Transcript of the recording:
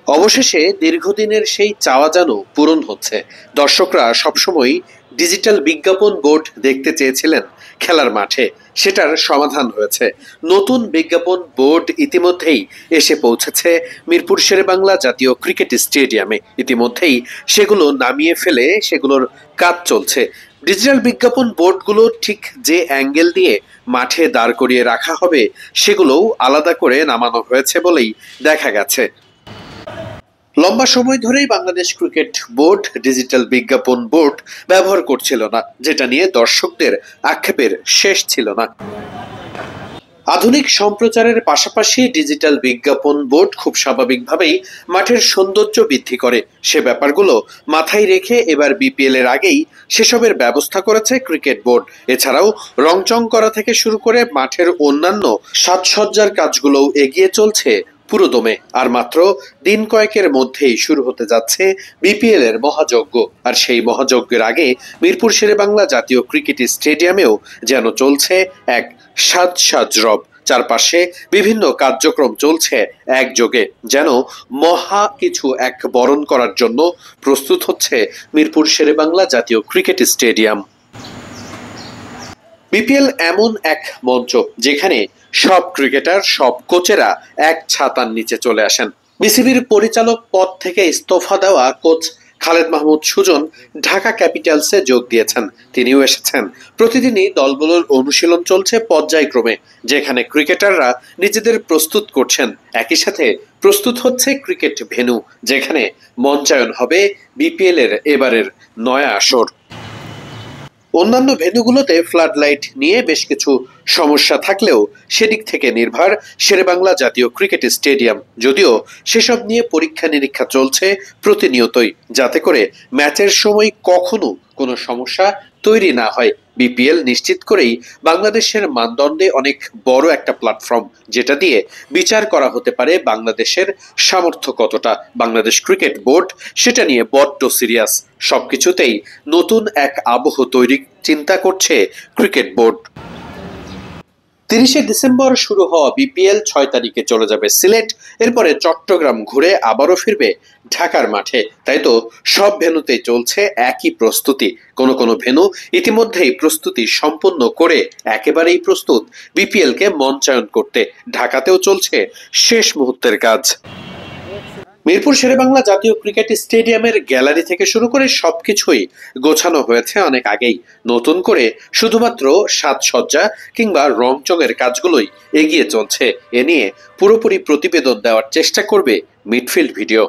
অবশেষে দীর্ঘদিনের সেই চাওয়া যেন পূরণ হচ্ছে। দর্শকরা সবসময় ডিজিটাল বিজ্ঞাপন বোর্ড দেখতে চেয়েছিলেন খেলার মাঠে, সেটার সমাধান হয়েছে। নতুন বিজ্ঞাপন বোর্ড ইতিমধ্যেই এসে পৌঁছেছে মিরপুর শেরেবাংলা জাতীয় ক্রিকেট স্টেডিয়ামে। ইতিমধ্যেই সেগুলো নামিয়ে ফেলে সেগুলোর কাজ চলছে। ডিজিটাল বিজ্ঞাপন বোর্ডগুলো ঠিক যে অ্যাঙ্গেল দিয়ে মাঠে দাঁড় করিয়ে রাখা হবে সেগুলোও আলাদা করে নামানো হয়েছে বলেই দেখা গেছে। লম্বা সময় ধরেই বাংলাদেশ ক্রিকেট বোর্ড ডিজিটাল বিজ্ঞাপন বোর্ড ব্যবহার করছিল না, যেটা নিয়ে দর্শকদের আক্ষেপের শেষ ছিল না। আধুনিক সম্প্রচারের পাশাপাশি ডিজিটাল বিজ্ঞাপন বোর্ড খুব স্বাভাবিকভাবেই মাঠের সৌন্দর্য বৃদ্ধি করে। সে ব্যাপারগুলো মাথায় রেখে এবার বিপিএল এর আগেই সেসবের ব্যবস্থা করেছে ক্রিকেট বোর্ড। এছাড়াও রংচং করা থেকে শুরু করে মাঠের অন্যান্য সাজসজ্জার কাজগুলোও এগিয়ে চলছে পুরোদমে। আর মাত্র দিন কয়েকের মধ্যেই শুরু হতে যাচ্ছে বিপিএল এর মহাযজ্ঞ। আর সেই মহাযজ্ঞের আগে মিরপুর শেরেবাংলা জাতীয় ক্রিকেট স্টেডিয়ামেও যেন চলছে এক সাজ রব। চারপাশে বিভিন্ন কার্যক্রম চলছে একযোগে, যেন মহা কিছু এক বরণ করার জন্য প্রস্তুত হচ্ছে মিরপুর শেরেবাংলা জাতীয় ক্রিকেট স্টেডিয়াম। বিপিএল এমন এক মঞ্চ যেখানে সব ক্রিকেটার, সব কোচেরা এক ছাতার নিচে চলে আসেন। বিসিবির পরিচালক পদ থেকে ইস্তফা দেওয়া কোচ খালেদ মাহমুদ সুজন ঢাকা ক্যাপিটালসে যোগ দিয়েছেন। তিনিও এসেছেন। প্রতিদিনই দলগুলোর অনুশীলন চলছে পর্যায়ক্রমে, যেখানে ক্রিকেটাররা নিজেদের প্রস্তুত করছেন। একই সাথে প্রস্তুত হচ্ছে ক্রিকেট ভেন্যু, যেখানে মঞ্চায়ন হবে বিপিএল এর এবারের নয়া আসর। অন্যান্য ভেন্যুগুলোতে ফ্লাড লাইট নিয়ে বেশ কিছু সমস্যা থাকলেও সেদিক থেকে নির্ভর শেরেবাংলা জাতীয় ক্রিকেট স্টেডিয়াম। যদিও সেসব নিয়ে পরীক্ষা নিরীক্ষা চলছে প্রতিনিয়তই, যাতে করে ম্যাচের সময় কখনো কোনো সমস্যা তৈরি না হয়। বিপিএল নিশ্চিত করেই বাংলাদেশের মানদণ্ডে অনেক বড় একটা প্ল্যাটফর্ম, যেটা দিয়ে বিচার করা হতে পারে বাংলাদেশের সামর্থ্য কতটা। বাংলাদেশ ক্রিকেট বোর্ড সেটা নিয়ে বড্ড সিরিয়াস। সবকিছুতেই নতুন এক আবহ তৈরি চিন্তা করছে ক্রিকেট বোর্ড। 30শে ডিসেম্বর শুরু হওয়া বিপিএল 6 তারিখে চলে যাবে সিলেট, এরপরে চট্টগ্রাম ঘুরে আবারও ফিরবে ঢাকার মাঠে। তাই তো সব ভেন্যুতেই চলছে একই প্রস্তুতি। কোনো ভেন্যু ইতিমধ্যেই প্রস্তুতি সম্পন্ন করে একেবারেই প্রস্তুত বিপিএল কে মঞ্চায়ন করতে। ঢাকাতেও চলছে শেষ মুহূর্তের কাজ। মিরপুর শেরেবাংলা জাতীয় ক্রিকেট স্টেডিয়ামের গ্যালারি থেকে শুরু করে সবকিছুই গোছানো হয়েছে অনেক আগেই। নতুন করে শুধুমাত্র সাজসজ্জা কিংবা রংচঙের কাজগুলোই এগিয়ে চলছে। এ নিয়ে পুরোপুরি প্রতিবেদন দেওয়ার চেষ্টা করবে মিডফিল্ড ভিডিও।